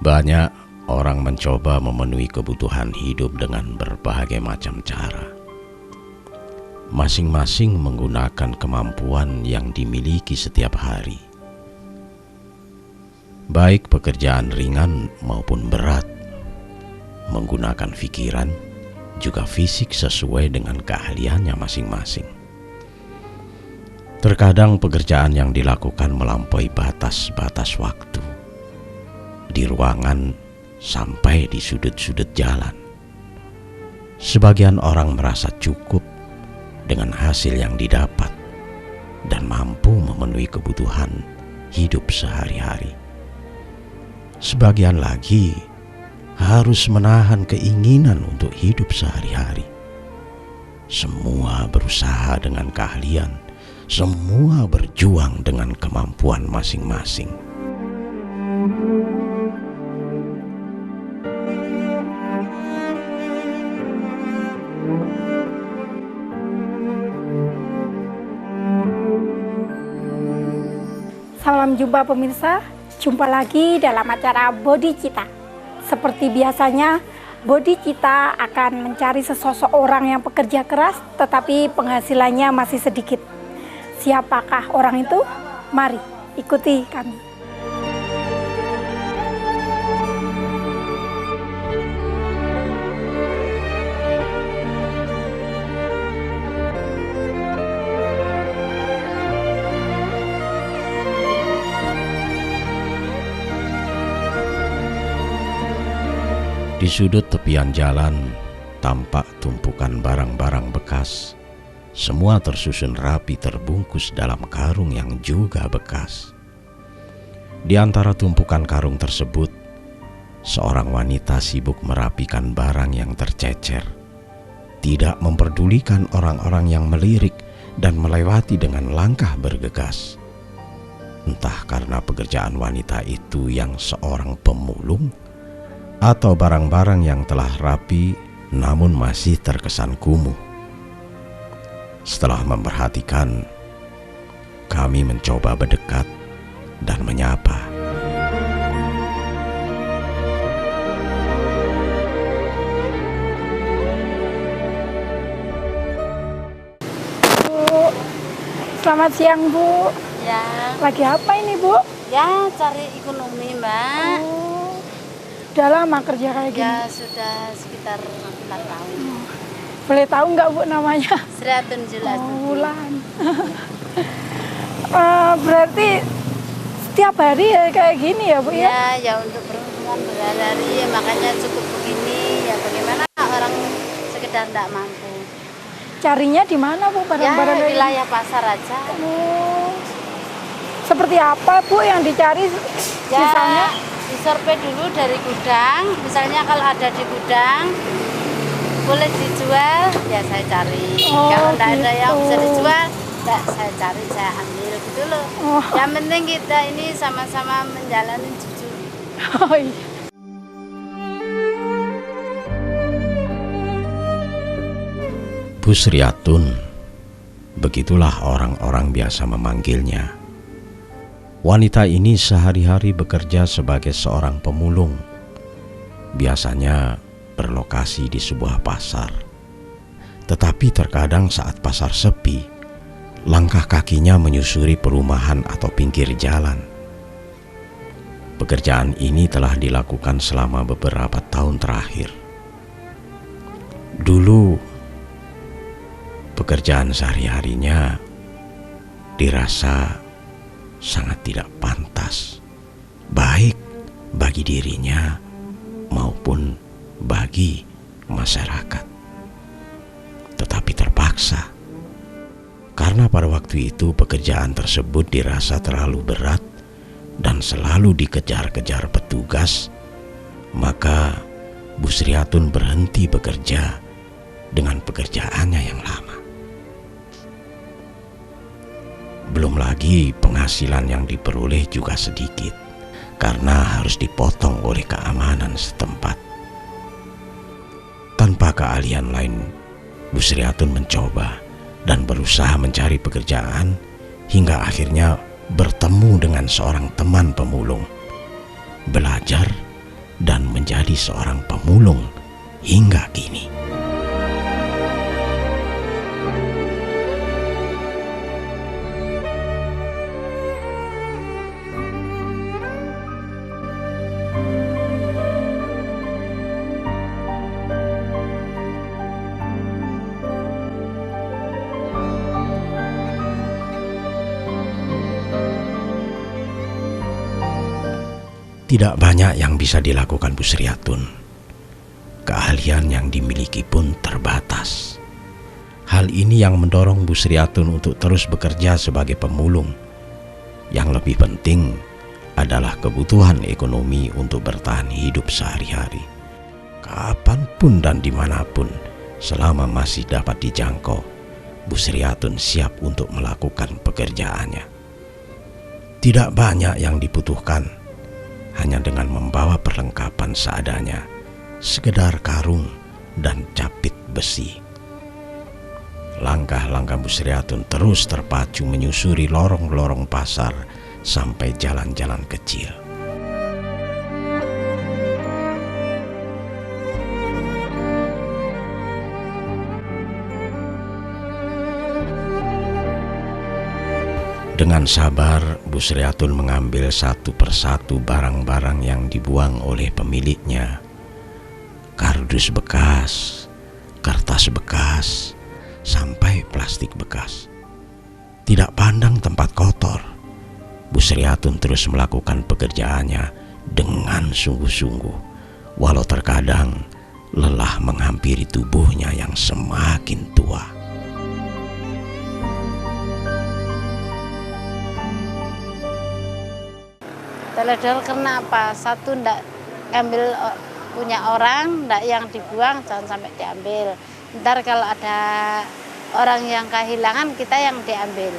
Banyak orang mencoba memenuhi kebutuhan hidup dengan berbagai macam cara. Masing-masing menggunakan kemampuan yang dimiliki setiap hari. Baik pekerjaan ringan maupun berat, menggunakan pikiran juga fisik sesuai dengan keahliannya masing-masing. Terkadang pekerjaan yang dilakukan melampaui batas-batas waktu, di ruangan sampai di sudut-sudut jalan. Sebagian orang merasa cukup dengan hasil yang didapat dan mampu memenuhi kebutuhan hidup sehari-hari. Sebagian lagi harus menahan keinginan untuk hidup sehari-hari. Semua berusaha dengan keahlian, semua berjuang dengan kemampuan masing-masing. Salam jumpa pemirsa, jumpa lagi dalam acara Bodi Cita. Seperti biasanya, Bodi Cita akan mencari sesosok orang yang pekerja keras tetapi penghasilannya masih sedikit. Siapakah orang itu? Mari ikuti kami. Di sudut tepian jalan tampak tumpukan barang-barang bekas. Semua tersusun rapi terbungkus dalam karung yang juga bekas. Di antara tumpukan karung tersebut, seorang wanita sibuk merapikan barang yang tercecer. Tidak memperdulikan orang-orang yang melirik dan melewati dengan langkah bergegas. Entah karena pekerjaan wanita itu yang seorang pemulung, atau barang-barang yang telah rapi namun masih terkesan kumuh. Setelah memperhatikan, kami mencoba berdekat dan menyapa. Bu, selamat siang Bu. Ya. Lagi apa ini Bu? Ya, cari ekonomi Mbak. Udah lama kerja kayak gini? Ya, sudah sekitar 4 tahun. Boleh tahu nggak Bu namanya? Sriatun jelas. Bulan. Berarti setiap hari ya kayak gini ya Bu ya? Ya, ya untuk peruntungan berhari-hari ya, makanya cukup begini. Ya bagaimana orang sekedar tidak mampu. Carinya di mana Bu barang-barang? Ya, wilayah pasar aja. Seperti apa Bu yang dicari? Ya, misalnya? disurvei dulu dari gudang. Misalnya kalau ada di gudang boleh dijual, ya saya cari. Kalau tidak ada yang bisa dijual, tidak saya cari, saya ambil gitu loh. Yang penting kita ini sama-sama menjalani jujur. Oh iya. Bu Sriatun, begitulah orang-orang biasa memanggilnya. Wanita ini sehari-hari bekerja sebagai seorang pemulung. Biasanya berlokasi di sebuah pasar. Tetapi terkadang saat pasar sepi, langkah kakinya menyusuri perumahan atau pinggir jalan. Pekerjaan ini telah dilakukan selama beberapa tahun terakhir. Dulu, pekerjaan sehari-harinya dirasa sangat tidak pantas, baik bagi dirinya maupun bagi masyarakat. Tetapi terpaksa, karena pada waktu itu pekerjaan tersebut dirasa terlalu berat dan selalu dikejar-kejar petugas, maka Bu Sriatun berhenti bekerja dengan pekerjaannya yang lama. Belum lagi penghasilan yang diperoleh juga sedikit karena harus dipotong oleh keamanan setempat. Tanpa keahlian lain, Bu Sriatun mencoba dan berusaha mencari pekerjaan hingga akhirnya bertemu dengan seorang teman pemulung. Belajar dan menjadi seorang pemulung hingga kini. Tidak banyak yang bisa dilakukan Bu Sriatun. Keahlian yang dimiliki pun terbatas. Hal ini yang mendorong Bu Sriatun untuk terus bekerja sebagai pemulung. Yang lebih penting adalah kebutuhan ekonomi untuk bertahan hidup sehari-hari. Kapanpun dan dimanapun, selama masih dapat dijangkau, Bu Sriatun siap untuk melakukan pekerjaannya. Tidak banyak yang dibutuhkan, hanya dengan membawa perlengkapan seadanya, sekedar karung dan capit besi. Langkah-langkah Bu Sriatun terus terpacu menyusuri lorong-lorong pasar sampai jalan-jalan kecil. Dengan sabar, Bu Sriatun mengambil satu persatu barang-barang yang dibuang oleh pemiliknya. Kardus bekas, kertas bekas, sampai plastik bekas. Tidak pandang tempat kotor, Bu Sriatun terus melakukan pekerjaannya dengan sungguh-sungguh, walau terkadang lelah menghampiri tubuhnya yang semakin tua. Teledor karena apa? Satu, ndak ambil punya orang, ndak yang dibuang, jangan sampai diambil. Ntar kalau ada orang yang kehilangan, kita yang diambil.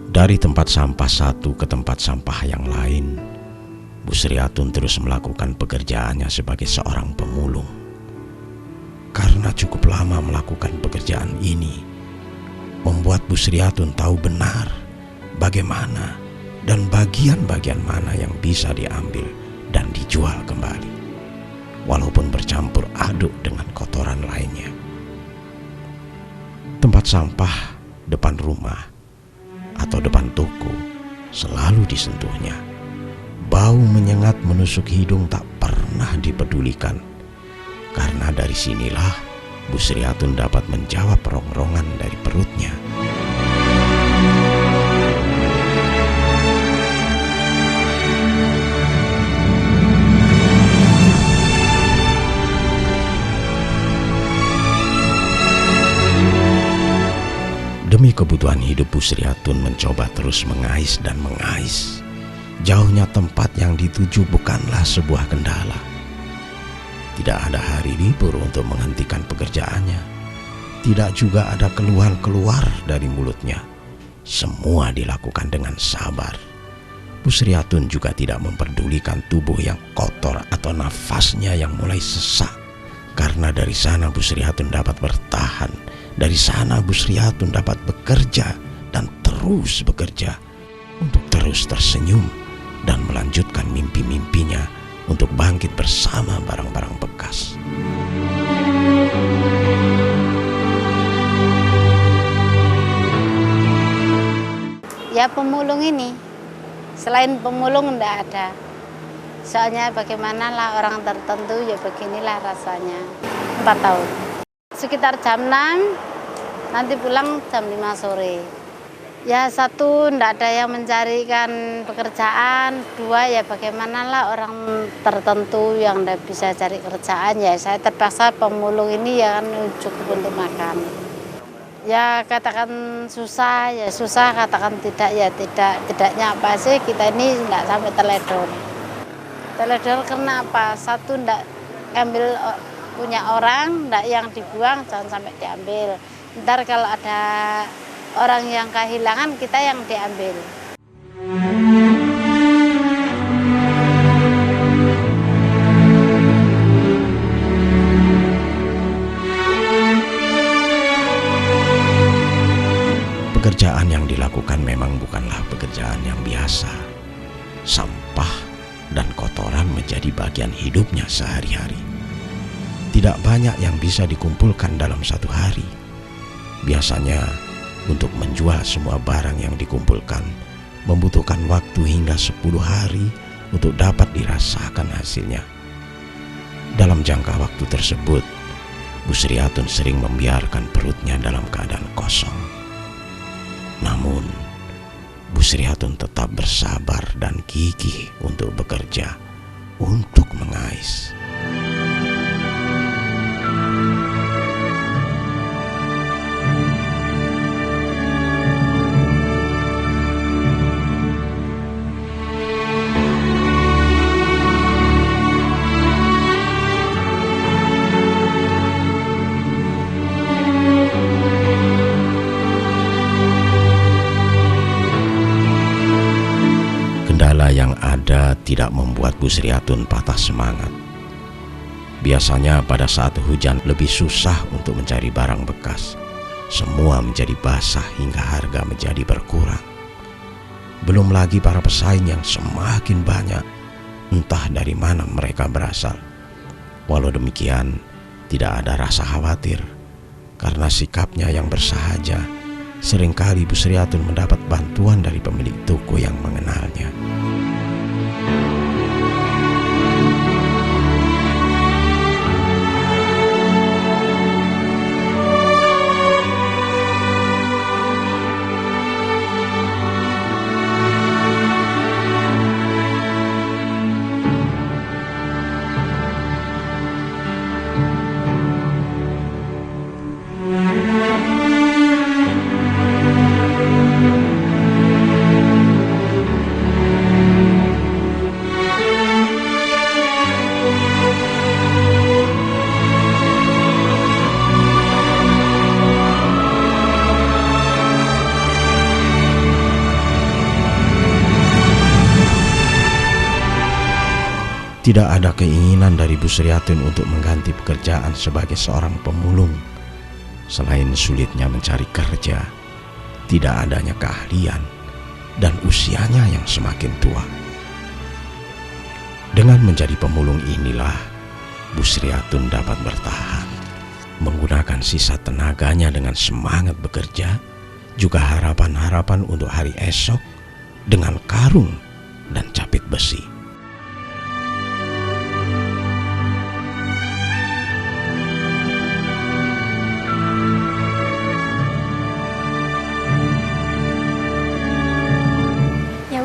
Dari tempat sampah satu ke tempat sampah yang lain, Bu Sriatun terus melakukan pekerjaannya sebagai seorang pemulung. Karena cukup lama melakukan pekerjaan ini, membuat Bu Sriatun tahu benar bagaimana dan bagian-bagian mana yang bisa diambil dan dijual kembali, walaupun bercampur aduk dengan kotoran lainnya. Tempat sampah depan rumah atau depan toko selalu disentuhnya. Bau menyengat menusuk hidung tak pernah dipedulikan. Karena dari sinilah Bu Sriatun dapat menjawab rongrongan dari perutnya. Demi kebutuhan hidup, Bu Sriatun mencoba terus mengais dan mengais. Jauhnya tempat yang dituju bukanlah sebuah kendala. Tidak ada hari libur untuk menghentikan pekerjaannya. Tidak juga ada keluhan-keluar dari mulutnya. Semua dilakukan dengan sabar. Bu Sriatun juga tidak memperdulikan tubuh yang kotor atau nafasnya yang mulai sesak. Karena dari sana Bu Sriatun dapat bertahan. Dari sana Bu Sriatun dapat bekerja dan terus bekerja untuk terus tersenyum dan melanjutkan mimpi-mimpinya untuk bangkit bersama barang-barang bekas. Ya pemulung ini, selain pemulung enggak ada. Soalnya bagaimana lah orang tertentu ya beginilah rasanya. 4 tahun. Sekitar jam 6, nanti pulang jam 5 sore. Ya satu, enggak ada yang mencarikan pekerjaan. 2, ya bagaimana lah orang tertentu yang enggak bisa cari kerjaan. Ya saya terpaksa pemulung ini ya kan cukup untuk makan. Ya katakan susah, ya susah, katakan tidak, ya tidak. Tidaknya apa sih, kita ini enggak sampai teledor. Teledor karena apa? Satu, enggak ambil punya orang, enggak yang dibuang, jangan sampai diambil. Ntar kalau ada orang yang kehilangan, kita yang diambil. biasa. Sampah dan kotoran menjadi bagian hidupnya sehari-hari. Tidak banyak yang bisa dikumpulkan dalam satu hari. Biasanya untuk menjual semua barang yang dikumpulkan membutuhkan waktu hingga 10 hari untuk dapat dirasakan hasilnya. Dalam jangka waktu tersebut, Bu Sriatun sering membiarkan perutnya dalam keadaan kosong. Namun, Bu Sriatun tetap bersabar dan gigih untuk bekerja, untuk mengais. Kendala yang ada tidak membuat Bu Sriatun patah semangat. Biasanya pada saat hujan lebih susah untuk mencari barang bekas. Semua menjadi basah hingga harga menjadi berkurang. Belum lagi para pesaing yang semakin banyak, entah dari mana mereka berasal. Walau demikian, tidak ada rasa khawatir. Karena sikapnya yang bersahaja, seringkali Bu Sriatun mendapat bantuan dari pemilik toko yang mengenalnya. Tidak ada keinginan dari Bu Sriatun untuk mengganti pekerjaan sebagai seorang pemulung. Selain sulitnya mencari kerja, tidak adanya keahlian, dan usianya yang semakin tua. Dengan menjadi pemulung inilah, Bu Sriatun dapat bertahan, menggunakan sisa tenaganya dengan semangat bekerja, juga harapan-harapan untuk hari esok dengan karung dan capit besi.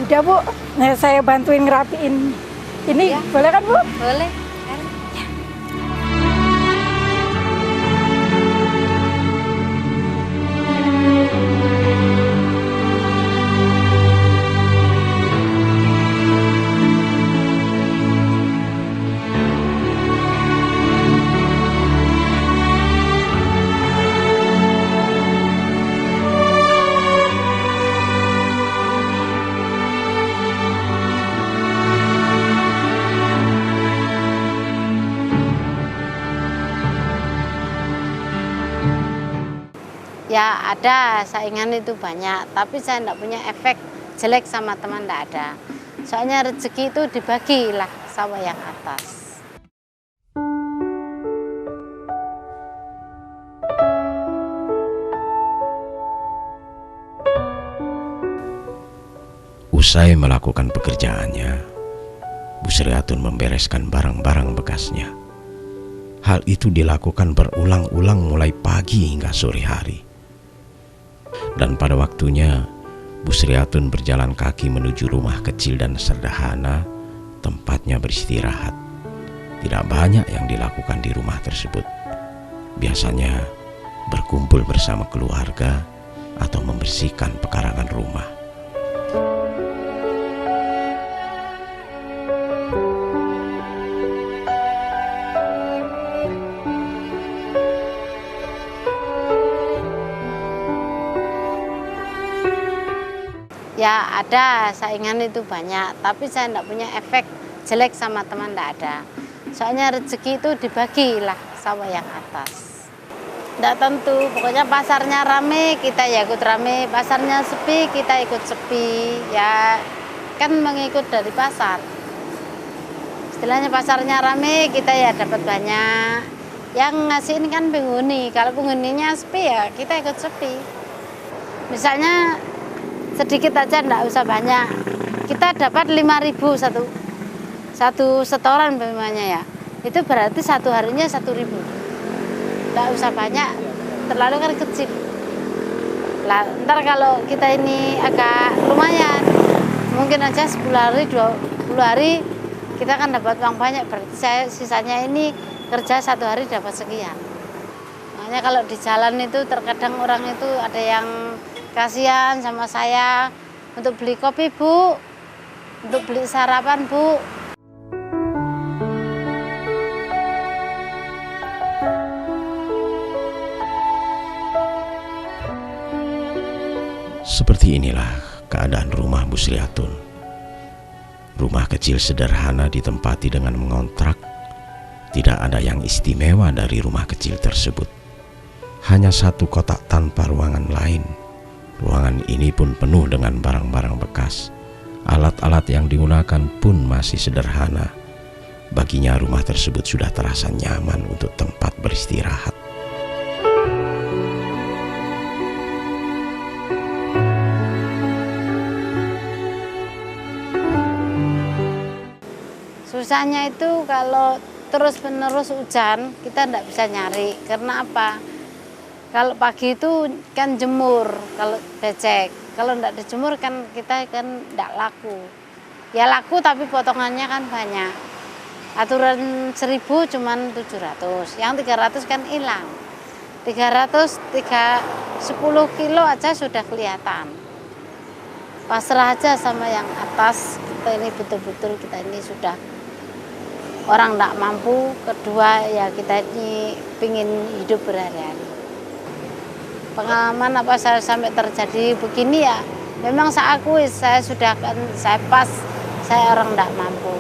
Udah Bu, saya bantuin ngerapiin ini, ya. Boleh kan Bu? Boleh. Ya ada, saingan itu banyak, tapi saya tidak punya efek jelek sama teman, tidak ada. Soalnya rezeki itu dibagilah sama yang atas. Usai melakukan pekerjaannya, Bu Sriatun membereskan barang-barang bekasnya. Hal itu dilakukan berulang-ulang mulai pagi hingga sore hari. Dan pada waktunya, Bu Sriatun berjalan kaki menuju rumah kecil dan sederhana, tempatnya beristirahat. Tidak banyak yang dilakukan di rumah tersebut. Biasanya berkumpul bersama keluarga atau membersihkan pekarangan rumah. Ya ada, saingan itu banyak, tapi saya tidak punya efek jelek sama teman, tidak ada. Soalnya rezeki itu dibagilah sama yang atas. Tidak tentu, pokoknya pasarnya rame kita ya ikut rame, pasarnya sepi kita ikut sepi. Ya kan mengikut dari pasar. Istilahnya pasarnya rame, kita ya dapat banyak. Yang ngasihin kan penghuni, kalau penghuninya sepi ya kita ikut sepi. Misalnya sedikit aja enggak usah banyak. Kita dapat 5.000 satu setoran umpamanya ya. Itu berarti satu harinya 1.000. Enggak usah banyak, terlalu kan kecil. Lah, ntar kalau kita ini agak lumayan, mungkin aja 10 hari, 20 hari kita kan dapat uang banyak. Berarti saya sisanya ini kerja 1 hari dapat sekian. Makanya kalau di jalan itu terkadang orang itu ada yang kasihan sama saya untuk beli kopi Bu, untuk beli sarapan Bu. Seperti inilah keadaan rumah Bu Sriatun. Rumah kecil sederhana ditempati dengan mengontrak. Tidak ada yang istimewa dari rumah kecil tersebut. Hanya satu kotak tanpa ruangan lain. Ruangan ini pun penuh dengan barang-barang bekas. Alat-alat yang digunakan pun masih sederhana. Baginya rumah tersebut sudah terasa nyaman untuk tempat beristirahat. Susahnya itu kalau terus-menerus hujan, kita tidak bisa nyari. Karena apa? Kalau pagi itu kan jemur, kalau becek. Kalau tidak dijemur kan kita kan tidak laku. Ya laku tapi potongannya kan banyak. Aturan 1.000 cuman 700, yang 300 kan hilang. 10 kilo aja sudah kelihatan. Pasrah aja sama yang atas, kita ini betul-betul kita ini sudah orang tidak mampu, kedua ya kita ini pingin hidup berhari-hari. Pengalaman apa saya sampai terjadi begini ya, memang saya akui saya sudah kan saya pas, saya orang tidak mampu.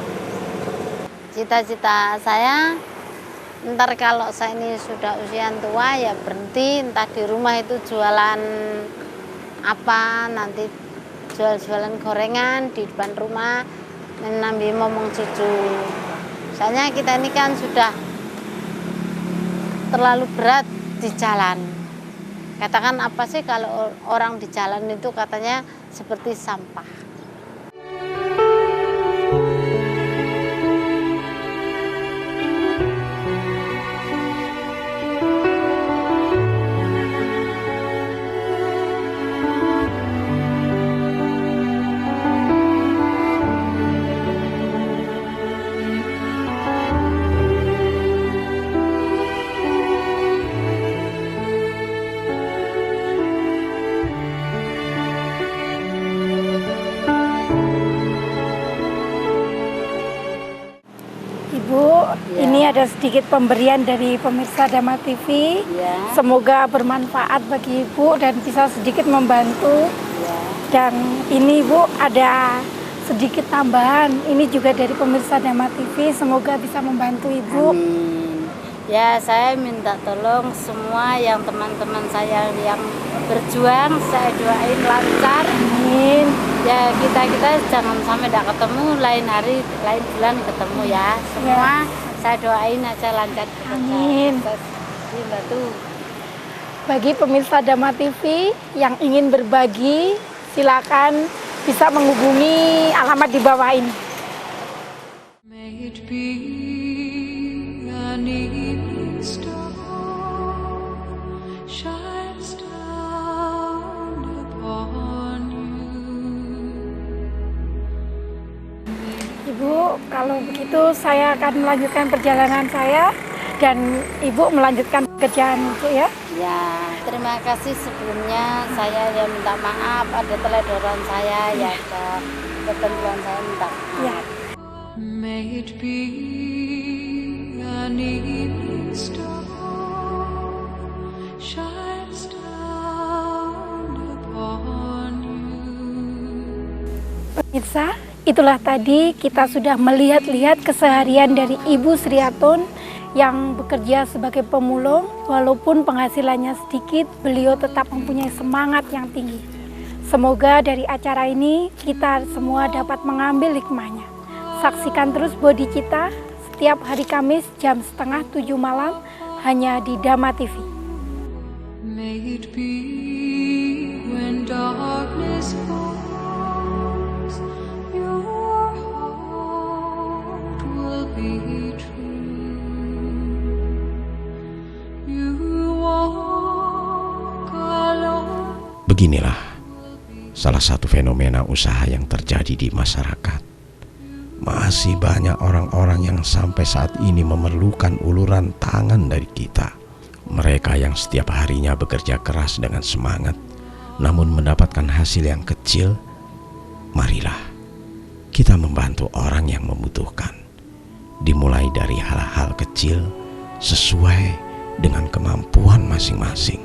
Cita-cita saya ntar kalau saya ini sudah usia tua ya berhenti, entah di rumah itu jualan apa, nanti jual-jualan gorengan di depan rumah, menambi momong cucu. Soalnya kita ini kan sudah terlalu berat di jalan. Katakan apa sih kalau orang di jalan itu katanya seperti sampah. Ini ada sedikit pemberian dari pemirsa Dhamma TV. Ya. Semoga bermanfaat bagi Ibu dan bisa sedikit membantu. Ya. Dan ini Ibu ada sedikit tambahan. Ini juga dari pemirsa Dhamma TV. Semoga bisa membantu Ibu. Amin. Ya, saya minta tolong semua yang teman-teman saya yang berjuang, saya doain lancar. Amin. Ya kita jangan sampai tidak ketemu, lain hari, lain bulan ketemu ya. Semua saya doain aja lancar. Amin. Dibantu. Bagi pemirsa Dhamma TV yang ingin berbagi, silakan bisa menghubungi alamat di bawah ini. May it be an evening star shines down upon you. Ibu, kalau begitu saya akan melanjutkan perjalanan saya dan Ibu melanjutkan pekerjaan Ibu ya. Ya, terima kasih sebelumnya. Saya yang minta maaf ada teledoran saya ya, ketentuan saya minta maaf. Ya. May it be an evening star shines down upon you. Pemirsa, itulah tadi kita sudah melihat-lihat keseharian dari Ibu Sriatun yang bekerja sebagai pemulung. Walaupun penghasilannya sedikit, beliau tetap mempunyai semangat yang tinggi. Semoga dari acara ini kita semua dapat mengambil hikmahnya. Saksikan terus Bodi Cita setiap hari Kamis jam 6:30 malam hanya di Dhamma TV. May it be when darkness falls, your heart will be true. You walk alone. Beginilah salah satu fenomena usaha yang terjadi di masyarakat. Masih banyak orang-orang yang sampai saat ini memerlukan uluran tangan dari kita. Mereka yang setiap harinya bekerja keras dengan semangat, namun mendapatkan hasil yang kecil. Marilah kita membantu orang yang membutuhkan, dimulai dari hal-hal kecil sesuai dengan kemampuan masing-masing.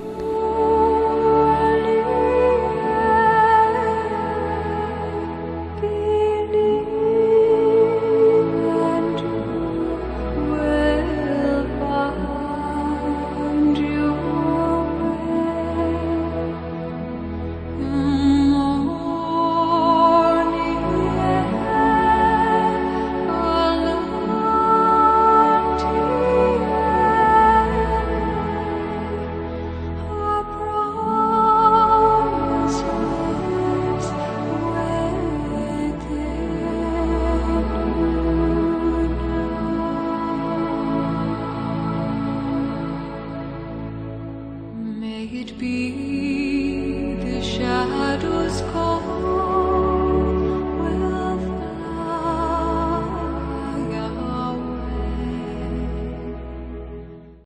May it be